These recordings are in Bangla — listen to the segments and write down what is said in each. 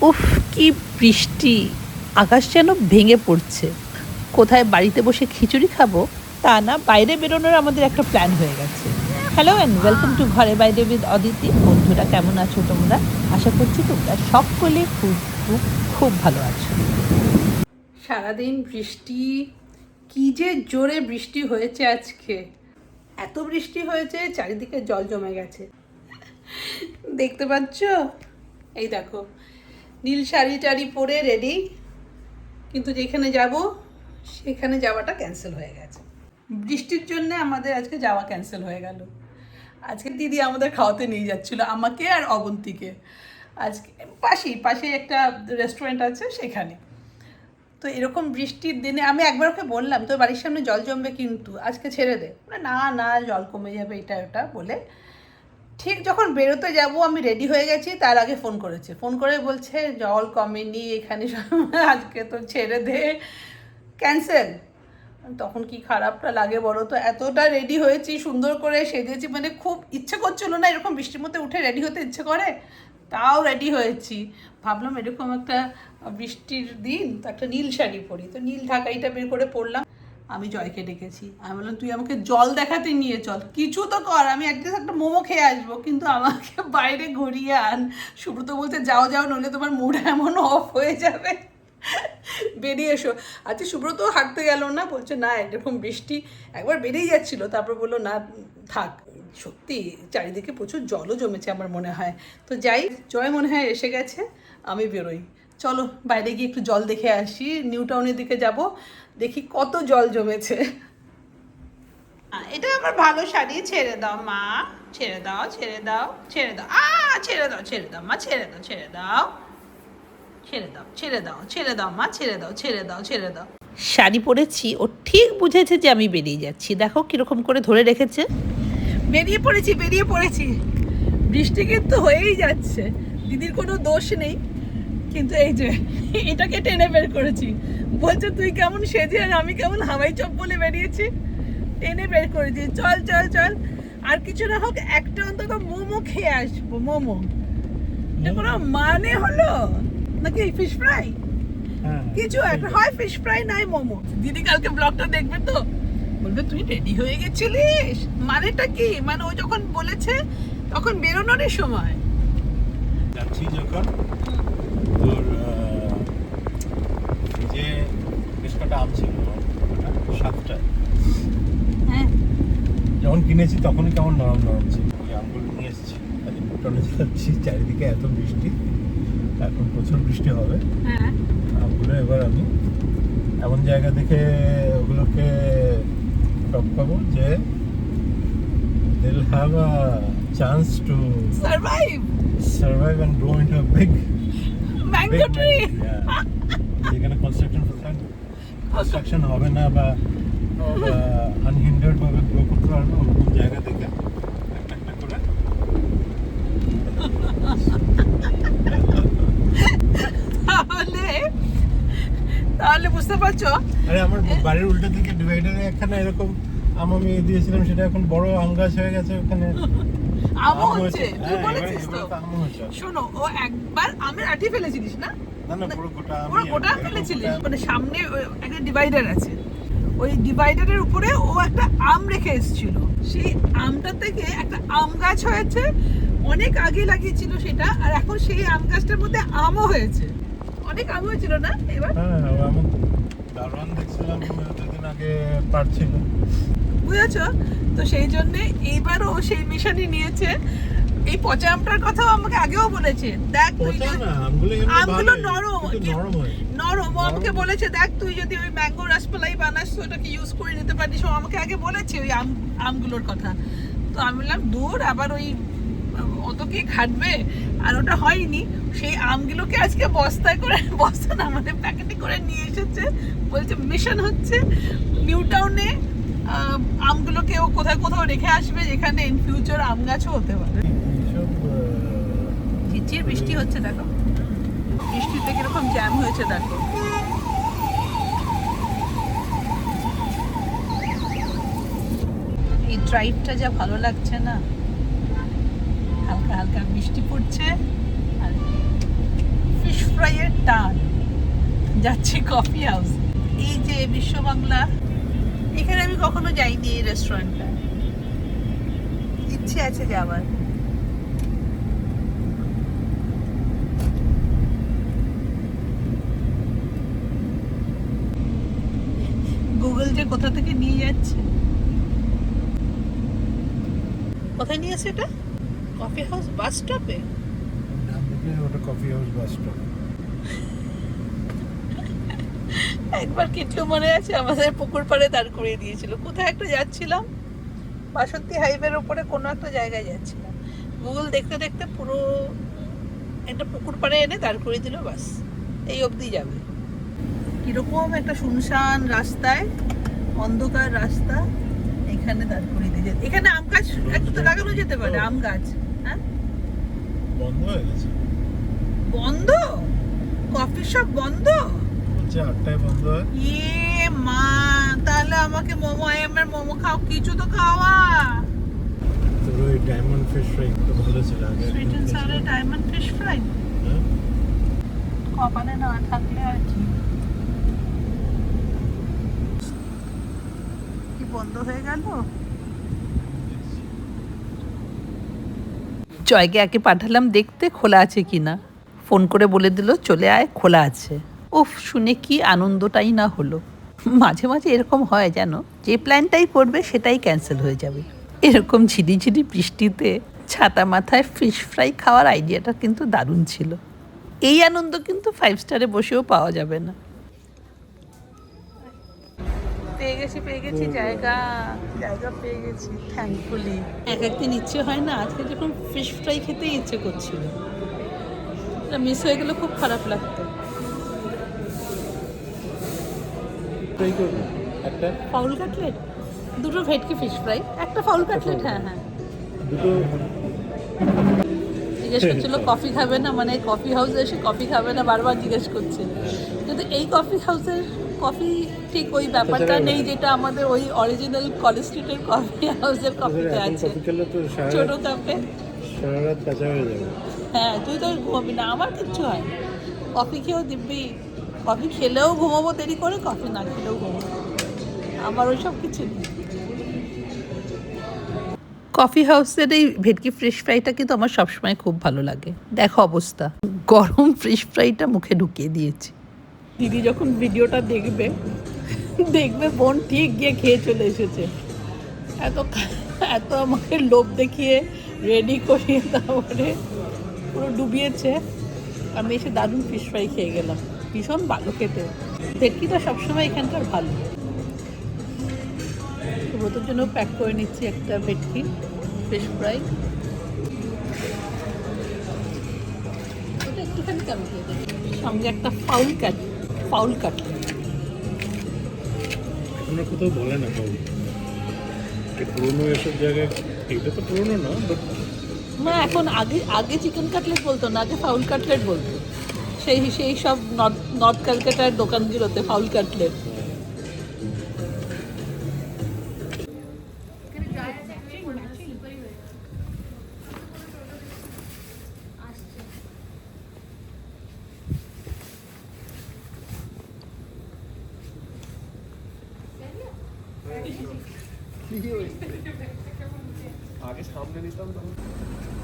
উফ, কি বৃষ্টি! আকাশ যেন ভেঙে পড়ছে। কোথায় বাড়িতে বসে খিচুড়ি খাবো তা না, বাইরে বেরোনোর আমাদের একটা প্ল্যান হয়ে গেছে। হ্যালো অ্যান্ড ওয়েলকাম টু ঘরে বাইরে উইথ অদিতি। বন্ধুরা, কেমন আছো তোমরা? আশা করছি তোমরা সকলে খুব খুব খুব ভালো আছো। সারাদিন বৃষ্টি, কি যে জোরে বৃষ্টি হয়েছে আজকে। এত বৃষ্টি হয়েছে চারিদিকে জল জমে গেছে। দেখতে পাচ্ছ? এই দেখো, নীল শাড়ি টাড়ি পরে রেডি, কিন্তু যেখানে যাব সেখানে যাওয়াটা ক্যান্সেল হয়ে গেছে। বৃষ্টির জন্য আমাদের আজকে যাওয়া ক্যান্সেল হয়ে গেল। আজকে দিদি আমাদের খাওয়াতে নিয়ে যাচ্ছিল, আমাকে আর অবন্তীকে। আজকে পাশে একটা রেস্টুরেন্ট আছে সেখানে। তো এরকম বৃষ্টির দিনে আমি একবার ওকে বললাম, তোর বাড়ির সামনে জল জমবে কিন্তু আজকে ছেড়ে দে। না না, জল কমে যাবে এটা ওটা বলে। ঠিক যখন বেরোতে যাব আমি রেডি হয়ে গেছি, তার আগে ফোন করে বলছে জল কমেনি এখানে, আজকে তো ছেড়ে দে, ক্যান্সেল। তখন কি খারাপটা লাগে বলো তো। এতটা রেডি হয়েছি, সুন্দর করে সেজেছি, মানে খুব ইচ্ছে করছিল না এরকম বৃষ্টির মধ্যে উঠে রেডি হতে ইচ্ছে করে, তাও রেডি হয়েছি। ভাবলাম এরকম একটা বৃষ্টির দিন তো একটা নীল শাড়ি পরি, তো নীল ঢাকাইটা বের করে পরলাম। আমি জয়কে ডেকেছি, আমি বললাম তুই আমাকে জল দেখাতে নিয়ে চল, কিছু তো কর, আমি একদিন একটা মোমো খেয়ে আসবো, কিন্তু আমাকে বাইরে ঘুরিয়ে আন। সুব্রত বলতে যাও যাও, নইলে তোমার মুড এমন অফ হয়ে যাবে, বেরিয়ে এসো। আচ্ছা, সুব্রত হাঁটতে গেল না, বলছে না এরকম বৃষ্টি, একবার বেরিয়ে যাচ্ছিল, তারপর বললো না থাক। সত্যি চারিদিকে প্রচুর জলও জমেছে আমার মনে হয়। তো যাই, জয় মনে হয় এসে গেছে, আমি বেরোই। চলো বাইরে গিয়ে একটু জল দেখে আসি, নিউ টাউনের দিকে যাব, দেখি কত জল জমেছে। এটা আমার ভালো শাড়ি, ছেড়ে দাও মা, ছেড়ে দাও ছেড়ে দাও ছেড়ে দাও, ছেড়ে দাও ছেড়ে দাও মা, ছেড়ে দাও ছেড়ে দাও ছেড়ে দাও ছেড়ে দাও ছেড়ে দাও মা, ছেড়ে দাও ছেড়ে দাও ছেড়ে দাও। শাড়ি পরেছি, ও ঠিক বুঝেছে যে আমি বেরিয়ে যাচ্ছি। দেখো কিরকম করে ধরে রেখেছে। বেরিয়ে পড়েছি। বৃষ্টি কিন্তু হয়েই যাচ্ছে, দিদির কোনো দোষ নেই, কিন্তু এই যে এটাকে টেনে বের করেছি। বলছে তুই কেমন সেজে আর আমি কেমন হাওয়াই চপ বলে বেরিয়েছি, টেনে বের করেছি। চল চল চল, আর কিছু না হোক একটা অন্তত মোমো খেয়ে আসবো। মোমো এটা কোনো মানে হলো নাকি? ফিশ ফ্রাই কিছু একটা হয়, ফিশ ফ্রাই নাই মোমো। দিদি কালকে ব্লগটা দেখবে তো, বলবে তুই রেডি হয়ে গেছিলিস, মানেটা কি? মানে ও যখন বলেছে তখন বেরোনোরই সময় যাচ্ছি যখন তোর যে বেশ কটা আম ছিল, 7টা, হ্যাঁ যখন কিনেছি তখনই কেমন নরম নরম ছিল। ওই আমগুলো নিয়ে এসেছি, টনে যাচ্ছি, চারিদিকে এত বৃষ্টি, এখন প্রচুর বৃষ্টি হবে। হ্যাঁ, আমগুলো এবার আমি এমন জায়গা দেখে ওগুলোকে টপকাবো যে they'll have a chance to survive and grow into a big mango tree. যেখানে কনস্ট্রাকশন হবে না বা আনহিন্ডার্ড ভাবে গ্রো করতে পারবে, ওরকম জায়গা দেখে একটা একটা করে। তাহলে বুঝতে পারছো, আরে আমার বাড়ির উল্টো দিকে ডিভাইডারে একখানা এরকম আম আমি দিয়েছিলাম, সেটা এখন বড় আম গাছ হয়ে গেছে, ওখানে আমও হচ্ছে। তুই বলেছিস তো, আম হচ্ছে। শোনো, ও একবার আমের আঠি ফেলেছিলিস না? না না, পুরো গোটা ফেলেছিলিস। মানে সামনে একটা ডিভাইডার আছে, ওই ডিভাইডারের উপরে ও একটা আম রেখে এসেছিল, সেই আমটা থেকে একটা আম গাছ হয়েছে, অনেক আগে লাগিয়েছিল সেটা, আর এখন সেই আম গাছটার মধ্যে আমও হয়েছে, অনেক আম হয়েছিল না এবার? হ্যাঁ, আমি দারুণ দেখছিলাম দুদিন আগে পারছিল, বুঝেছো তো? সেই জন্য এইবারও সেই মিশনই নিয়েছে। এই পচা আমটার কথাও আমাকে আগেও বলেছে, দেখ আমগুলো নরম নরম, ও আমাকে বলেছে দেখ তুই যদি ওই ম্যাঙ্গো রসমালাই বানাস ওটাকে ইউজ করে নিতে পারিস, ও আমাকে আগে বলেছে ওই আমগুলোর কথা। তো আমি বললাম দূর, আবার ওই অত কে খাটবে, আর ওটা হয়নি। সেই আমগুলোকে আজকে বস্তা না মানে প্যাকেটে করে নিয়ে এসেছে, বলছে মিশন হচ্ছে নিউ টাউনে আমগুলোকে ও কোথাও রেখে আসবে, যেখানে ইন ফিউচার আম গাছও হতে পারে। ঝিরঝির বৃষ্টি হচ্ছে, দেখো বৃষ্টিতে কিরকম জ্যাম হয়েছে দেখো। এই ড্রাইভটা যা ভালো লাগছে না, হালকা হালকা বৃষ্টি পড়ছে আর ফিশ টান। যাচ্ছি কফি হাউস। এই যে বিশ্ব বাংলা, এখানে আমি কখনো যাইনি এই রেস্টুরেন্টটা, ইচ্ছে আছে যাওয়ার। গুগল যে কোথা থেকে নিয়ে যাচ্ছে। কোথায় নিয়ে আসে এটা? কফি হাউস বাস স্টপে। ডান দিকে ওটা কফি হাউস বাস স্টপ। একবার কিটলু মনে আছে আমাদের পুকুর পাড়ে দাঁড় করিয়ে দিয়েছিল। কোথায় একটা যাচ্ছিলাম, বাসন্তী হাইওয়ের উপরে কোনো একটা জায়গায় যাচ্ছিলাম। গুগল দেখতে দেখতে পুরো একটা পুকুর পাড়ে এনে দাঁড় করিয়ে দিল, বাস এই অবধি যাবে। কিরকম একটা শুনশান রাস্তায়, অন্ধকার রাস্তা, এখানে দাঁড় করিয়ে দিয়ে। এখানে আম গাছ একটু তো লাগানো যেতে পারে, আম গাছ। হ্যাঁ, বন্ধ হয়ে গেছে। বন্ধ? কফি শপ বন্ধ? বলছে 8টায় বন্ধ হয়। ইয়ে মা, তাহলে আমাকে মোমো, আইএমের মোমো খাও, কিছু তো খাওয়া। তোর ওই ডায়মন্ড ফিশ ফ্রাই তো ভালো ছিল আগে। Sweet and sour diamond fish fry হ্যাঁ, কপালে না থাকলে আর কি। কি বন্ধ হয়ে গেল? জয়কে একে পাঠালাম দেখতে খোলা আছে কিনা। ফোন করে বলে দিল চলে আয়, খোলা আছে। উফ, শুনে কি আনন্দটাই না হলো। মাঝে মাঝে এরকম হয় যেন যে প্ল্যানটাই করবে সেটাই ক্যান্সেল হয়ে যাবে। এরকম ঝিরিঝিরি বৃষ্টিতে ছাতা মাথায় ফিশ ফ্রাই খাওয়ার আইডিয়াটা কিন্তু দারুণ ছিল। এই আনন্দ কিন্তু 5 স্টারে বসেও পাওয়া যাবে না। পেয়ে গেছি জায়গা পেয়ে গেছি, থ্যাঙ্কফুলি। একদিন ইচ্ছে হয় না, আজকে যখন ফিশ ফ্রাই খেতেই ইচ্ছে করছিল, মিস হয়ে গেলে খুব খারাপ লাগতো। ট্রাই করবো একটা। ফাউল কাটলেট, দুটো ভেটকি ফিশ ফ্রাই, একটা ফাউল কাটলেট। হ্যাঁ হ্যাঁ, দুটো। জিজ্ঞেস করছিল কফি খাবে না, মানে কফি হাউসে এসে কফি খাবে না বারবার জিজ্ঞেস করছে। কিন্তু এই কফি হাউসের কফি ঠিক ওই ব্যাপারটা নেই যেটা আমাদের ওই অরিজিনাল কলেজ স্ট্রিটের কফি হাউসের কফিতে আছে, কফি খেলে তো ছোট কাপে। সারা রাত কাঁচা হয়ে যাবে। হ্যাঁ, তুই তো ঘুমাবি না, আমার কিচ্ছু হয় না। কফি খেয়েও দিব্যি, কফি খেলেও ঘুমাবো দেরি করে, কফি না খেলেও ঘুমাবো, আমার ওই সব কিছু নেই। কফি হাউসের এই ভেটকি ফিশ ফ্রাইটা কিন্তু আমার সবসময় খুব ভালো লাগে। দেখো অবস্থা, গরম ফিশ ফ্রাইটা মুখে ঢুকিয়ে দিয়েছি। দিদি যখন ভিডিওটা দেখবে বোন ঠিক গিয়ে খেয়ে চলে এসেছে। এত আমাকে লোভ দেখিয়ে রেডি করিয়ে তারপরে পুরো ডুবিয়েছে। আমি এসে দারুণ ফিশ ফ্রাই খেয়ে গেলাম, ভীষণ ভালো খেতে। ভেটকিটা সবসময় এখানকার ভালো। ব্রতর জন্য প্যাক করে নিচ্ছি একটা ভেটকি ফিশ ফ্রাই। ওটা একটুখানি কম দিয়ে দেবে, সঙ্গে একটা ফাউল কাটলেট। এখনো কোথাও বলে না বাবু, পুরোনো এসব জায়গায়। এটা তো পুরোনো না, বাট না, এখন আগে চিকেন কাটলেট বলতো না, আগে ফাউল কাটলেট বলতো। সেই সব নর্থ ক্যালকাটার দোকানগুলোতে ফাউল কাটলেট।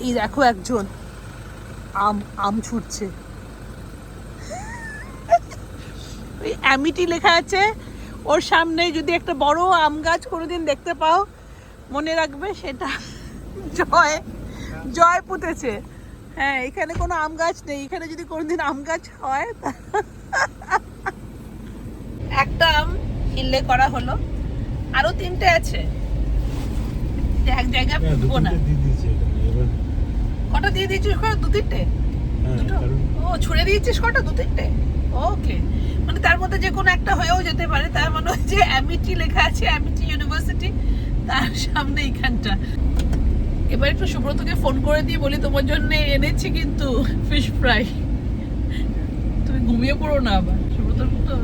এই দেখো একজন আম ছুটছে, ওই অ্যামিটি লেখা আছে ওর সামনে। যদি একটা বড় আম গাছ কোনোদিন দেখতে পাও, মনে রাখবে সেটা জয় পুঁতেছে। হ্যাঁ, এখানে কোনো আম গাছ নেই, এখানে যদি কোনোদিন আম গাছ হয়। একটা আম হিল্লে করা হলো, আরো 3টে আছে, এক জায়গায় পুঁতবো না। কটা দিয়ে দিয়েছিস? 2-3টে? দুটো? ও, ছুঁড়ে দিয়েছিস কটা? 2-3টে? ওকে, মানে তার মধ্যে যে কোনো একটা হয়েও যেতে পারে। তার মানে যে অ্যামিটি লেখা আছে, অ্যামিটি ইউনিভার্সিটি, তার সামনে এইখানটা। এবার একটু সুব্রতকে ফোন করে দিয়ে বলি তোমার জন্য এনেছি কিন্তু ফিশ ফ্রাই, তুমি ঘুমিয়ে পড়ো না আবার। সুব্রতর তো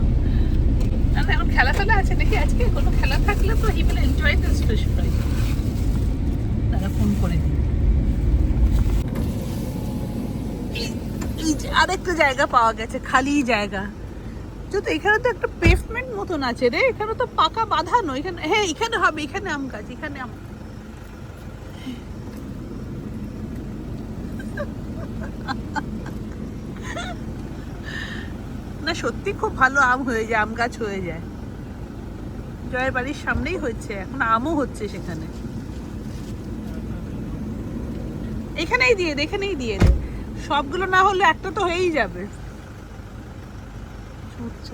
না, এখন খেলা আছে নাকি আজকে? কোনো খেলা থাকলে তো he will enjoy this fish fry. তারা ফোন করে দিই। এই যে আরেকটা জায়গা পাওয়া গেছে, খালি জায়গা। তো এখানে তো একটা পেভমেন্ট মতন আছে রে, এখানে তো পাকা বাঁধানো। এখানে, হ্যাঁ এখানে হবে, এখানে আম গাছ, এখানে আম। না সত্যি খুব ভালো আম হয়ে যায়, আম গাছ হয়ে যায়। জয়ের বাড়ির সামনেই হচ্ছে, এখন আমও হচ্ছে সেখানে। এখানেই দিয়ে দে, এখানেই দিয়ে দে, সবগুলো না হলে একটা তো হয়েই যাবে।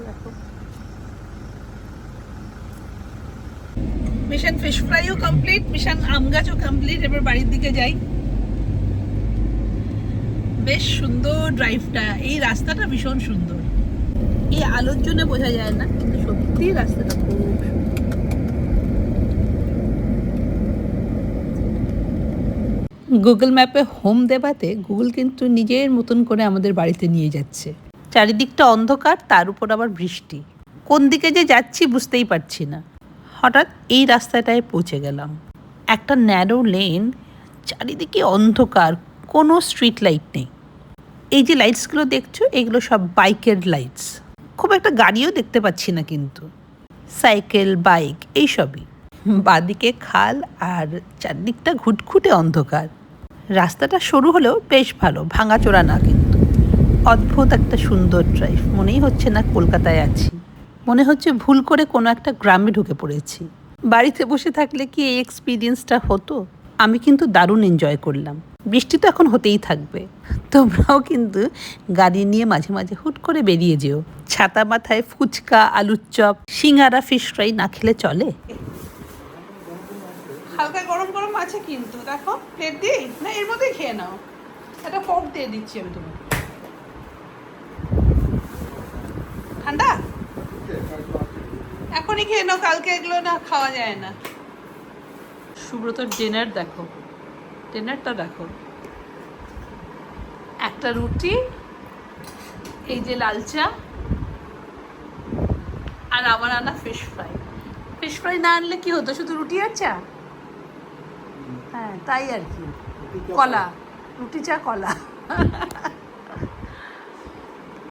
দেখো মিশন ফিশ ফ্রাইও কমপ্লিট, মিশন আম গাছও কমপ্লিট। এবার বাড়ির দিকে যাই। বেশ সুন্দর ড্রাইভটা, এই রাস্তাটা ভীষণ সুন্দর। এই আলোর জন্য বোঝা যায় না, কিন্তু সত্যি রাস্তাটা খুব সুন্দর। গুগল ম্যাপে হোম দেবাতে গুগল কিন্তু নিজের মতন করে আমাদের বাড়িতে নিয়ে যাচ্ছে। চারিদিকটা অন্ধকার, তার উপর আবার বৃষ্টি। কোন দিকে যে যাচ্ছি বুঝতেই পারছি না। হঠাৎ এই রাস্তাটায় পৌঁছে গেলাম। একটা ন্যারো লেন, চারিদিকে অন্ধকার, কোনো স্ট্রিট লাইট নেই। এই যে লাইটসগুলো দেখছো, এগুলো সব বাইকের লাইটস। খুব একটা গাড়িও দেখতে পাচ্ছি না, কিন্তু সাইকেল, বাইক এইসবই। বাদিকে খাল আর চারদিকটা ঘুটঘুটে অন্ধকার। রাস্তাটা সরু হলেও বেশ ভালো, ভাঙাচোরা না কিন্তু। অদ্ভুত একটা সুন্দর ড্রাইভ, মনেই হচ্ছে না কলকাতায় আছি। মনে হচ্ছে ভুল করে কোনো একটা গ্রামে ঢুকে পড়েছি। বাড়িতে বসে থাকলে কি এই এক্সপিরিয়েন্সটা হতো? আমি কিন্তু দারুণ এনজয় করলাম। বৃষ্টি তো এখন হতেই থাকবে, তোমরাও কিন্তু গাড়ি নিয়ে মাঝে মাঝে হুট করে বেরিয়ে যেও। ছাতা মাথায় ফুচকা, আলুর চপ, সিঙ্গারা, ফিশ ফ্রাই না খেলে চলে? হালকা গরম গরম আছে কিন্তু, দেখো প্লেট দিই না, এর মধ্যেই খেয়ে নাও। একটা ফোর্ক দিয়ে দিচ্ছি আমি তোমাকে। ঠান্ডা এখনই খেয়ে নাও, কালকে এগুলো না খাওয়া যায় না। সুব্রতর ডিনার দেখো, ডিনারটা দেখো। একটা রুটি, এই যে লাল চা, আর আমার আনা ফিশ ফ্রাই। ফিশ ফ্রাই না আনলে কি হতো, শুধু রুটি আর চা? হ্যাঁ তাই আর কি, কলা, রুটি চা কলা।